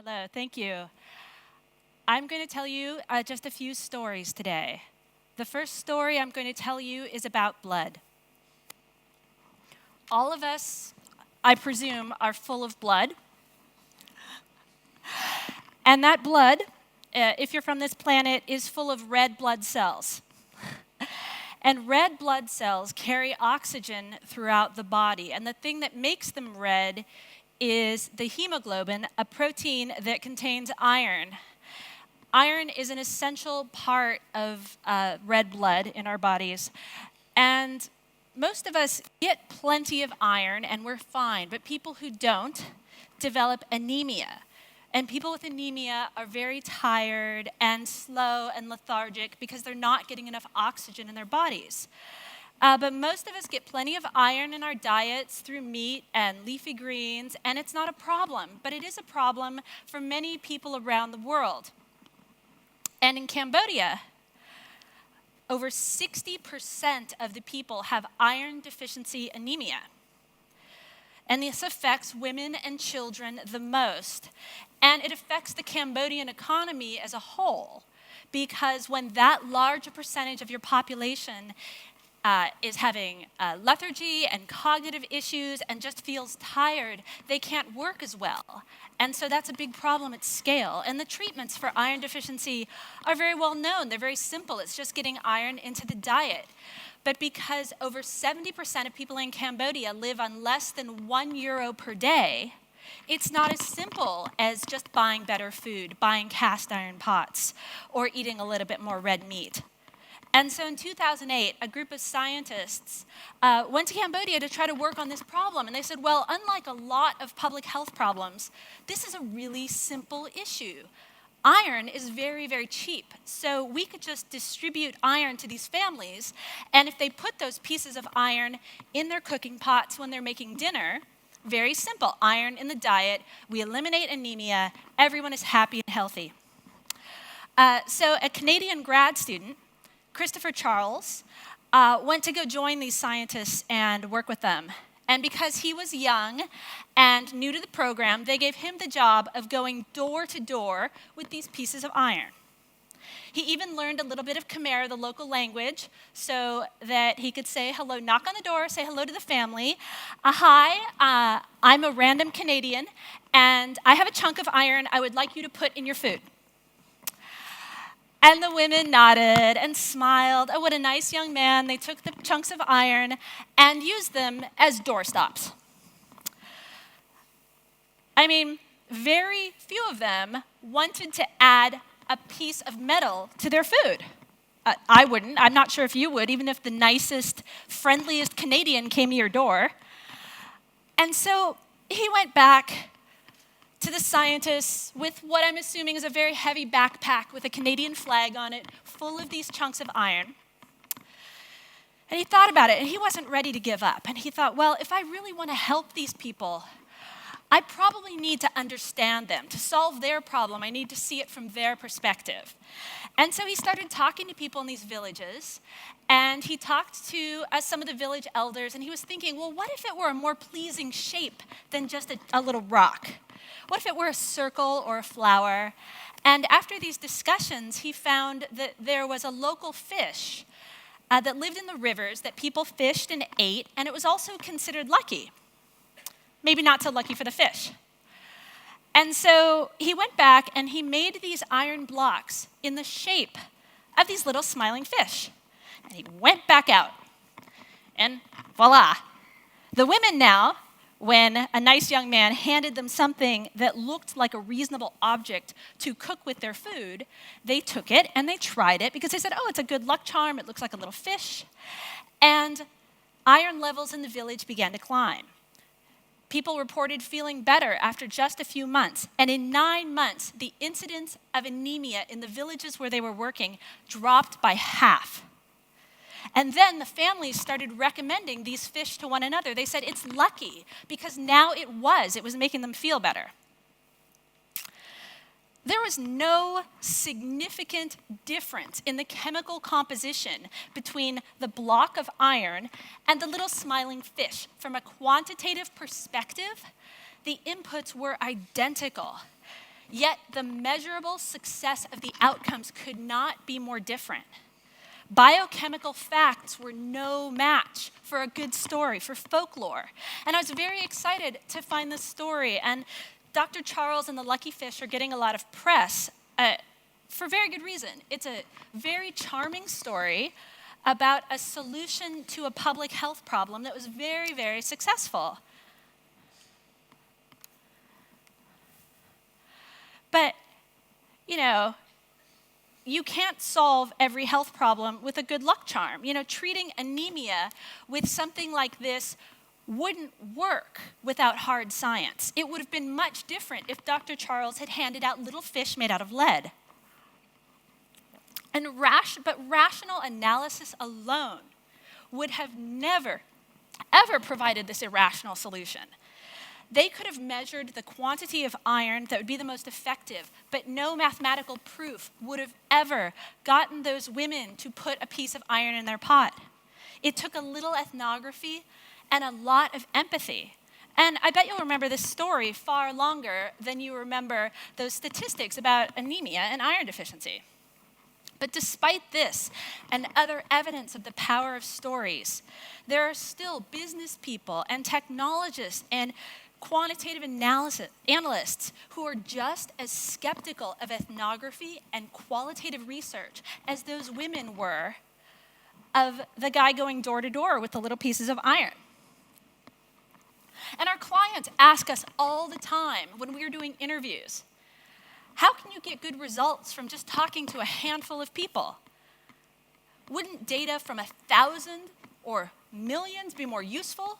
Hello, thank you. I'm going to tell you just a few stories today. The first story I'm going to tell you is about blood. All of us, I presume, are full of blood. And that blood, if you're from this planet, is full of red blood cells. And red blood cells carry oxygen throughout the body. And the thing that makes them red is the hemoglobin, a protein that contains iron. Iron is an essential part of red blood in our bodies. And most of us get plenty of iron and we're fine, but people who don't develop anemia. And people with anemia are very tired and slow and lethargic because they're not getting enough oxygen in their bodies. But most of us get plenty of iron in our diets through meat and leafy greens, and it's not a problem. But it is a problem for many people around the world. And in Cambodia, over 60% of the people have iron deficiency anemia. And this affects women and children the most. And it affects the Cambodian economy as a whole, because when that large a percentage of your population is having lethargy and cognitive issues and just feels tired, they can't work as well. And so that's a big problem at scale. And the treatments for iron deficiency are very well known. They're very simple. It's just getting iron into the diet. But because over 70% of people in Cambodia live on less than €1 per day, it's not as simple as just buying better food, buying cast iron pots, or eating a little bit more red meat. And so in 2008, a group of scientists went to Cambodia to try to work on this problem. And they said, well, unlike a lot of public health problems, this is a really simple issue. Iron is very, very cheap. So we could just distribute iron to these families. And if they put those pieces of iron in their cooking pots when they're making dinner, very simple, iron in the diet, we eliminate anemia, everyone is happy and healthy. So a Canadian grad student, Christopher Charles, went to go join these scientists and work with them. And because he was young and new to the program, they gave him the job of going door to door with these pieces of iron. He even learned a little bit of Khmer, the local language, so that he could say hello, knock on the door, say hello to the family. Hi, I'm a random Canadian, and I have a chunk of iron I would like you to put in your food. And the women nodded and smiled. Oh, what a nice young man. They took the chunks of iron and used them as doorstops. I mean, very few of them wanted to add a piece of metal to their food. I wouldn't. I'm not sure if you would, even if the nicest, friendliest Canadian came to your door. And so he went back to the scientists with what I'm assuming is a very heavy backpack with a Canadian flag on it, full of these chunks of iron. And he thought about it, and he wasn't ready to give up. And he thought, well, if I really want to help these people, I probably need to understand them. To solve their problem, I need to see it from their perspective. And so he started talking to people in these villages, and he talked to some of the village elders, and he was thinking, well, what if it were a more pleasing shape than just a little rock? What if it were a circle or a flower? And after these discussions, he found that there was a local fish that lived in the rivers that people fished and ate, and it was also considered lucky. Maybe not so lucky for the fish. And so he went back and he made these iron blocks in the shape of these little smiling fish. And he went back out. And voila. The women now, when a nice young man handed them something that looked like a reasonable object to cook with their food, they took it and they tried it because they said, oh, it's a good luck charm. It looks like a little fish. And iron levels in the village began to climb. People reported feeling better after just a few months. And in 9 months, the incidence of anemia in the villages where they were working dropped by half. And then the families started recommending these fish to one another. They said, it's lucky, because now it was making them feel better. There was no significant difference in the chemical composition between the block of iron and the little smiling fish. From a quantitative perspective, the inputs were identical. Yet the measurable success of the outcomes could not be more different. Biochemical facts were no match for a good story, for folklore. And I was very excited to find this story. And Dr. Charles and the Lucky Fish are getting a lot of press for very good reason. It's a very charming story about a solution to a public health problem that was very, very successful. But, you can't solve every health problem with a good luck charm. Treating anemia with something like this wouldn't work without hard science. It would have been much different if Dr. Charles had handed out little fish made out of lead. But rational analysis alone would have never, ever provided this irrational solution. They could have measured the quantity of iron that would be the most effective, but no mathematical proof would have ever gotten those women to put a piece of iron in their pot. It took a little ethnography and a lot of empathy. And I bet you'll remember this story far longer than you remember those statistics about anemia and iron deficiency. But despite this and other evidence of the power of stories, there are still business people and technologists and quantitative analysts who are just as skeptical of ethnography and qualitative research as those women were of the guy going door to door with the little pieces of iron. And our clients ask us all the time when we are doing interviews, how can you get good results from just talking to a handful of people? Wouldn't data from 1,000 or millions be more useful?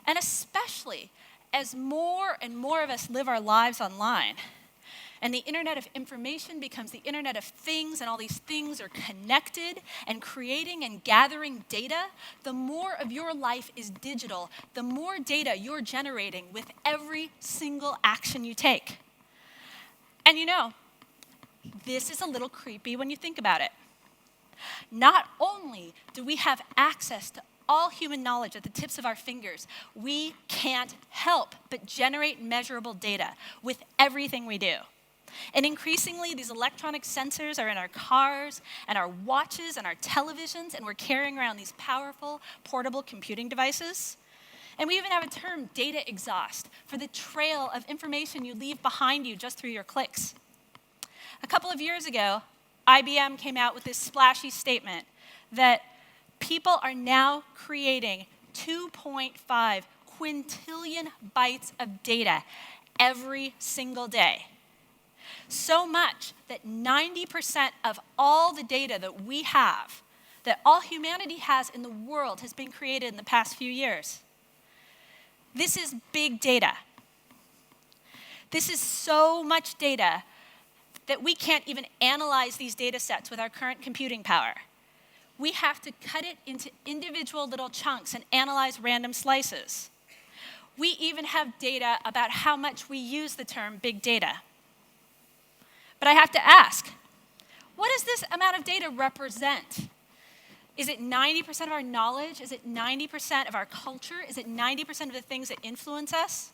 And especially as more and more of us live our lives online, and the internet of information becomes the internet of things, and all these things are connected and creating and gathering data, the more of your life is digital, the more data you're generating with every single action you take. And this is a little creepy when you think about it. Not only do we have access to all human knowledge at the tips of our fingers, we can't help but generate measurable data with everything we do. And increasingly, these electronic sensors are in our cars and our watches and our televisions, and we're carrying around these powerful, portable computing devices. And we even have a term, data exhaust, for the trail of information you leave behind you just through your clicks. A couple of years ago, IBM came out with this splashy statement that people are now creating 2.5 quintillion bytes of data every single day. So much that 90% of all the data that we have, that all humanity has in the world, has been created in the past few years. This is big data. This is so much data that we can't even analyze these data sets with our current computing power. We have to cut it into individual little chunks and analyze random slices. We even have data about how much we use the term big data. But I have to ask, what does this amount of data represent? Is it 90% of our knowledge? Is it 90% of our culture? Is it 90% of the things that influence us?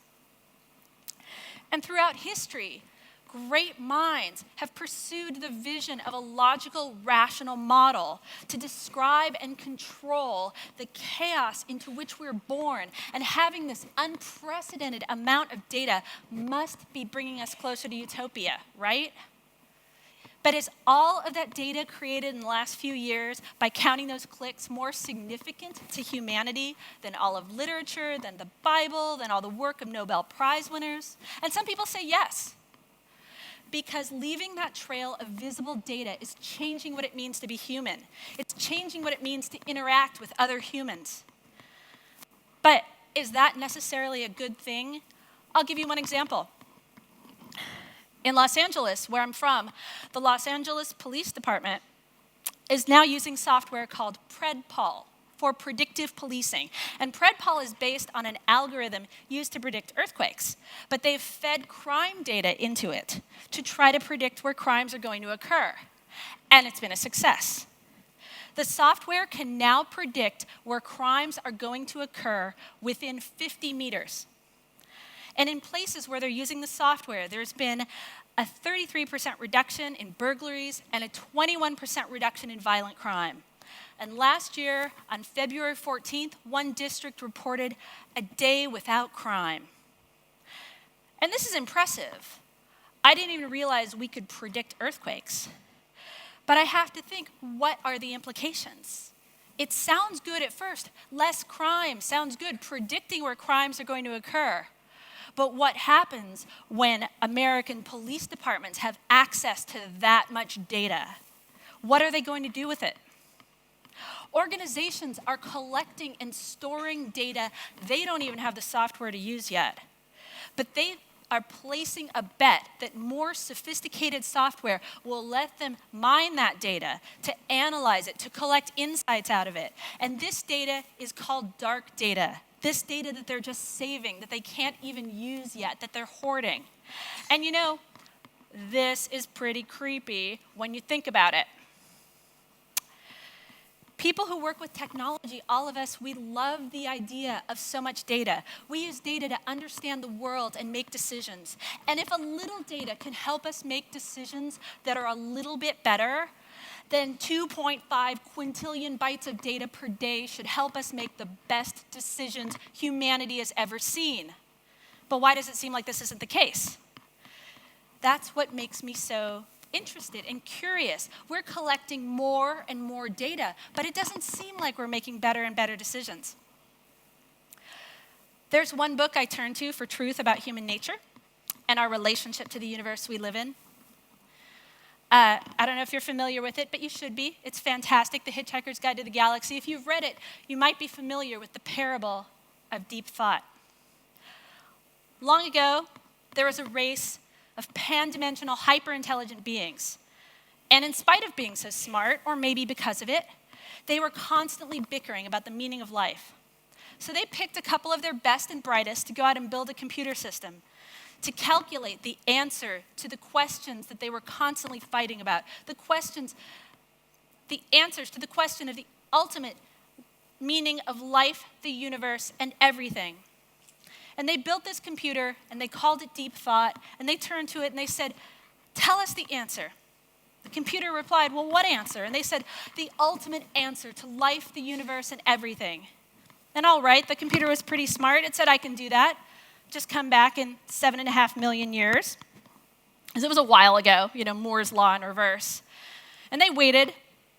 And throughout history, great minds have pursued the vision of a logical, rational model to describe and control the chaos into which we're born. And having this unprecedented amount of data must be bringing us closer to utopia, right? But is all of that data created in the last few years, by counting those clicks, more significant to humanity than all of literature, than the Bible, than all the work of Nobel Prize winners? And some people say yes, because leaving that trail of visible data is changing what it means to be human. It's changing what it means to interact with other humans. But is that necessarily a good thing? I'll give you one example. In Los Angeles, where I'm from, the Los Angeles Police Department is now using software called PredPol for predictive policing. And PredPol is based on an algorithm used to predict earthquakes, but they've fed crime data into it to try to predict where crimes are going to occur. And it's been a success. The software can now predict where crimes are going to occur within 50 meters. And in places where they're using the software, there's been a 33% reduction in burglaries and a 21% reduction in violent crime. And last year, on February 14th, one district reported a day without crime. And this is impressive. I didn't even realize we could predict earthquakes. But I have to think, what are the implications? It sounds good at first. Less crime sounds good, predicting where crimes are going to occur. But what happens when American police departments have access to that much data? What are they going to do with it? Organizations are collecting and storing data they don't even have the software to use yet. But they are placing a bet that more sophisticated software will let them mine that data, to analyze it, to collect insights out of it. And this data is called dark data. This data that they're just saving, that they can't even use yet, that they're hoarding. And you know, this is pretty creepy when you think about it. People who work with technology, all of us, we love the idea of so much data. We use data to understand the world and make decisions. And if a little data can help us make decisions that are a little bit better, then 2.5 quintillion bytes of data per day should help us make the best decisions humanity has ever seen. But why does it seem like this isn't the case? That's what makes me so interested and curious. We're collecting more and more data, but it doesn't seem like we're making better and better decisions. There's one book I turn to for truth about human nature and our relationship to the universe we live in. I don't know if you're familiar with it, but you should be. It's fantastic, The Hitchhiker's Guide to the Galaxy. If you've read it, you might be familiar with the parable of deep thought. Long ago, there was a race of pan-dimensional, hyper-intelligent beings. And in spite of being so smart, or maybe because of it, they were constantly bickering about the meaning of life. So they picked a couple of their best and brightest to go out and build a computer system to calculate the answer to the questions that they were constantly fighting about. The answers to the question of the ultimate meaning of life, the universe, and everything. And they built this computer, and they called it Deep Thought, and they turned to it, and they said, "Tell us the answer." The computer replied, "Well, what answer?" And they said, "The ultimate answer to life, the universe, and everything." And all right, the computer was pretty smart. It said, "I can do that. Just come back in 7.5 million years." Because it was a while ago, Moore's Law in reverse. And they waited,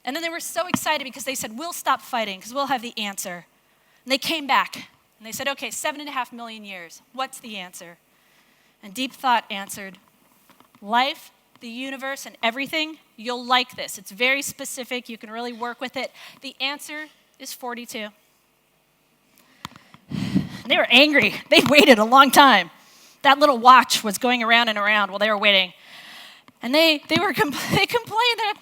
and then they were so excited because they said, "We'll stop fighting because we'll have the answer." And they came back. And they said, "Okay, 7.5 million years. What's the answer?" And Deep Thought answered, "Life, the universe, and everything. You'll like this. It's very specific. You can really work with it. The answer is 42. And they were angry. They waited a long time. That little watch was going around and around while they were waiting. And they complained. They're like,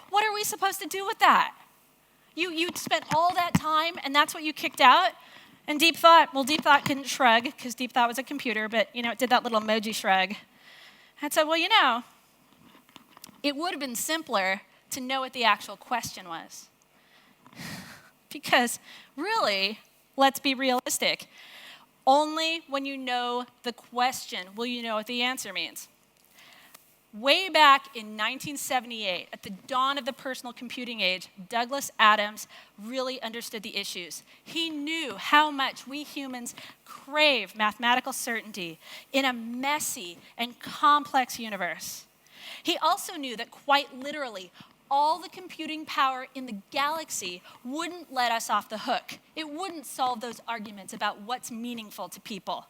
what are we supposed to do with that? You spent all that time, and that's what you kicked out? And Deep Thought couldn't shrug, because Deep Thought was a computer, but, it did that little emoji shrug. And said, "Well, it would have been simpler to know what the actual question was." Because, really, let's be realistic. Only when you know the question will you know what the answer means. Way back in 1978, at the dawn of the personal computing age, Douglas Adams really understood the issues. He knew how much we humans crave mathematical certainty in a messy and complex universe. He also knew that quite literally, all the computing power in the galaxy wouldn't let us off the hook. It wouldn't solve those arguments about what's meaningful to people.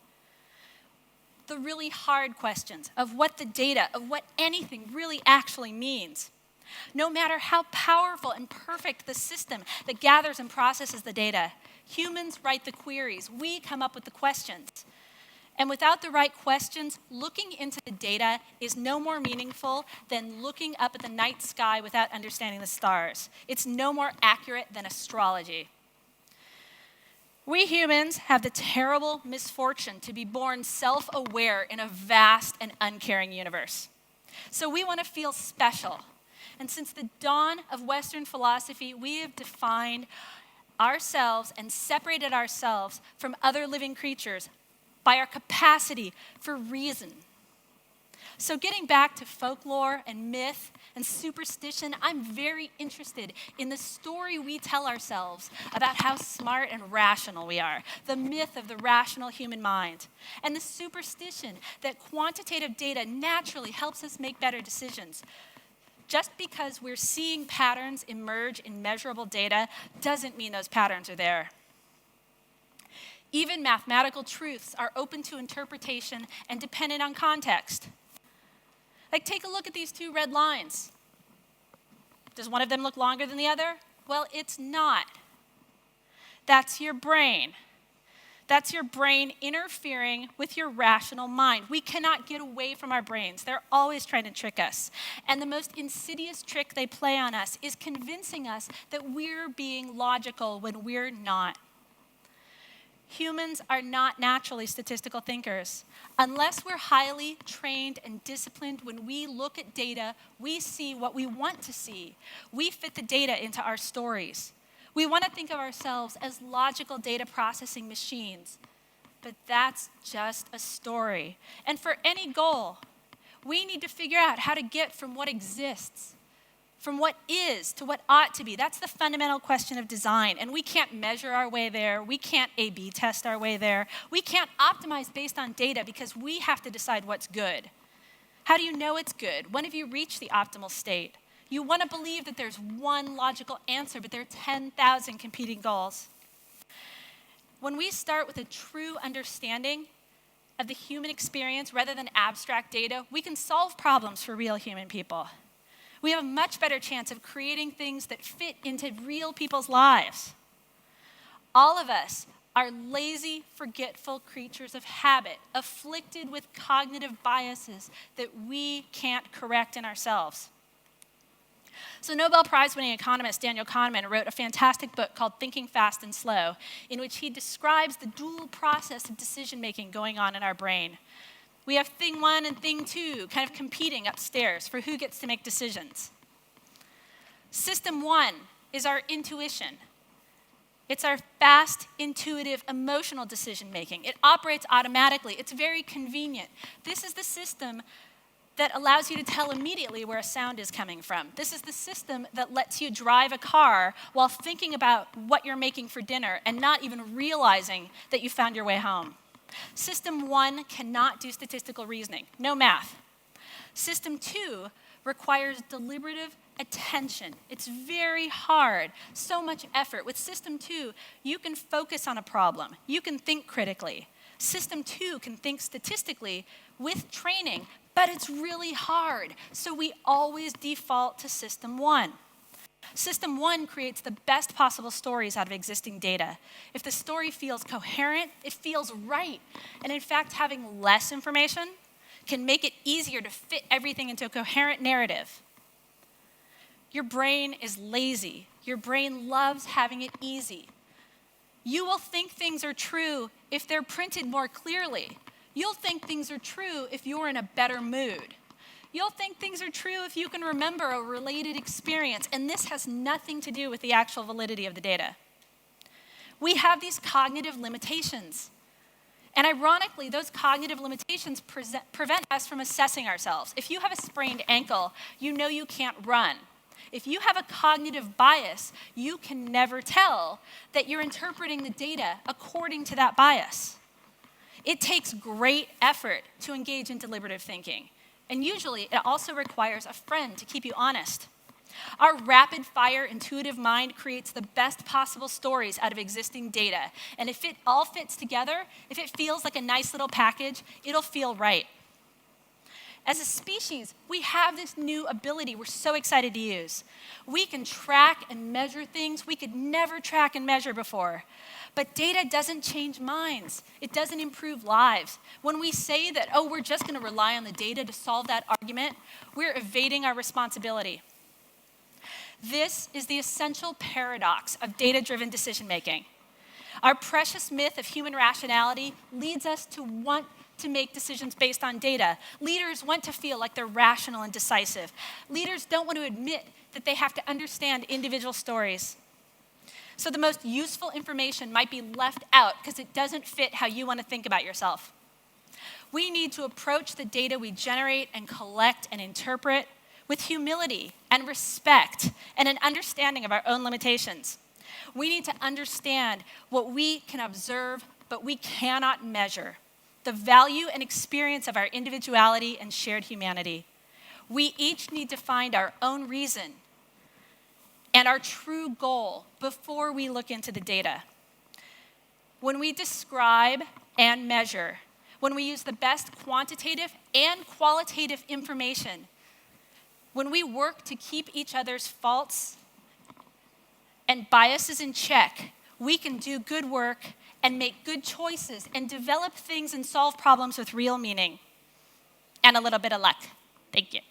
The really hard questions of what the data, of what anything really actually means. No matter how powerful and perfect the system that gathers and processes the data, humans write the queries. We come up with the questions. And without the right questions, looking into the data is no more meaningful than looking up at the night sky without understanding the stars. It's no more accurate than astrology. We humans have the terrible misfortune to be born self-aware in a vast and uncaring universe. So we want to feel special. And since the dawn of Western philosophy, we have defined ourselves and separated ourselves from other living creatures by our capacity for reason. So getting back to folklore and myth and superstition, I'm very interested in the story we tell ourselves about how smart and rational we are, the myth of the rational human mind, and the superstition that quantitative data naturally helps us make better decisions. Just because we're seeing patterns emerge in measurable data doesn't mean those patterns are there. Even mathematical truths are open to interpretation and dependent on context. Like, take a look at these two red lines. Does one of them look longer than the other? Well, it's not. That's your brain. That's your brain interfering with your rational mind. We cannot get away from our brains. They're always trying to trick us. And the most insidious trick they play on us is convincing us that we're being logical when we're not. Humans are not naturally statistical thinkers. Unless we're highly trained and disciplined, when we look at data, we see what we want to see. We fit the data into our stories. We want to think of ourselves as logical data processing machines, but that's just a story. And for any goal, we need to figure out how to get from what exists, from what is to what ought to be. That's the fundamental question of design. And we can't measure our way there. We can't A/B test our way there. We can't optimize based on data because we have to decide what's good. How do you know it's good? When have you reached the optimal state? You want to believe that there's one logical answer, but there are 10,000 competing goals. When we start with a true understanding of the human experience rather than abstract data, we can solve problems for real human people. We have a much better chance of creating things that fit into real people's lives. All of us are lazy, forgetful creatures of habit, afflicted with cognitive biases that we can't correct in ourselves. So Nobel Prize-winning economist Daniel Kahneman wrote a fantastic book called Thinking Fast and Slow, in which he describes the dual process of decision-making going on in our brain. We have thing one and thing two kind of competing upstairs for who gets to make decisions. System one is our intuition. It's our fast, intuitive, emotional decision-making. It operates automatically. It's very convenient. This is the system that allows you to tell immediately where a sound is coming from. This is the system that lets you drive a car while thinking about what you're making for dinner and not even realizing that you found your way home. System one cannot do statistical reasoning, no math. System two requires deliberative attention. It's very hard, so much effort. With system two, you can focus on a problem. You can think critically. System two can think statistically with training, but it's really hard. So we always default to system one. System one creates the best possible stories out of existing data. If the story feels coherent, it feels right. And in fact, having less information can make it easier to fit everything into a coherent narrative. Your brain is lazy. Your brain loves having it easy. You will think things are true if they're printed more clearly. You'll think things are true if you're in a better mood. You'll think things are true if you can remember a related experience, and this has nothing to do with the actual validity of the data. We have these cognitive limitations. And ironically, those cognitive limitations prevent us from assessing ourselves. If you have a sprained ankle, you know you can't run. If you have a cognitive bias, you can never tell that you're interpreting the data according to that bias. It takes great effort to engage in deliberative thinking. And usually, it also requires a friend to keep you honest. Our rapid-fire intuitive mind creates the best possible stories out of existing data. And if it all fits together, if it feels like a nice little package, it'll feel right. As a species, we have this new ability we're so excited to use. We can track and measure things we could never track and measure before. But data doesn't change minds. It doesn't improve lives. When we say that, oh, we're just going to rely on the data to solve that argument, we're evading our responsibility. This is the essential paradox of data-driven decision-making. Our precious myth of human rationality leads us to want to make decisions based on data. Leaders want to feel like they're rational and decisive. Leaders don't want to admit that they have to understand individual stories. So the most useful information might be left out because it doesn't fit how you want to think about yourself. We need to approach the data we generate and collect and interpret with humility and respect and an understanding of our own limitations. We need to understand what we can observe, but we cannot measure, the value and experience of our individuality and shared humanity. We each need to find our own reason and our true goal before we look into the data. When we describe and measure, when we use the best quantitative and qualitative information, when we work to keep each other's faults and biases in check, we can do good work and make good choices and develop things and solve problems with real meaning and a little bit of luck. Thank you.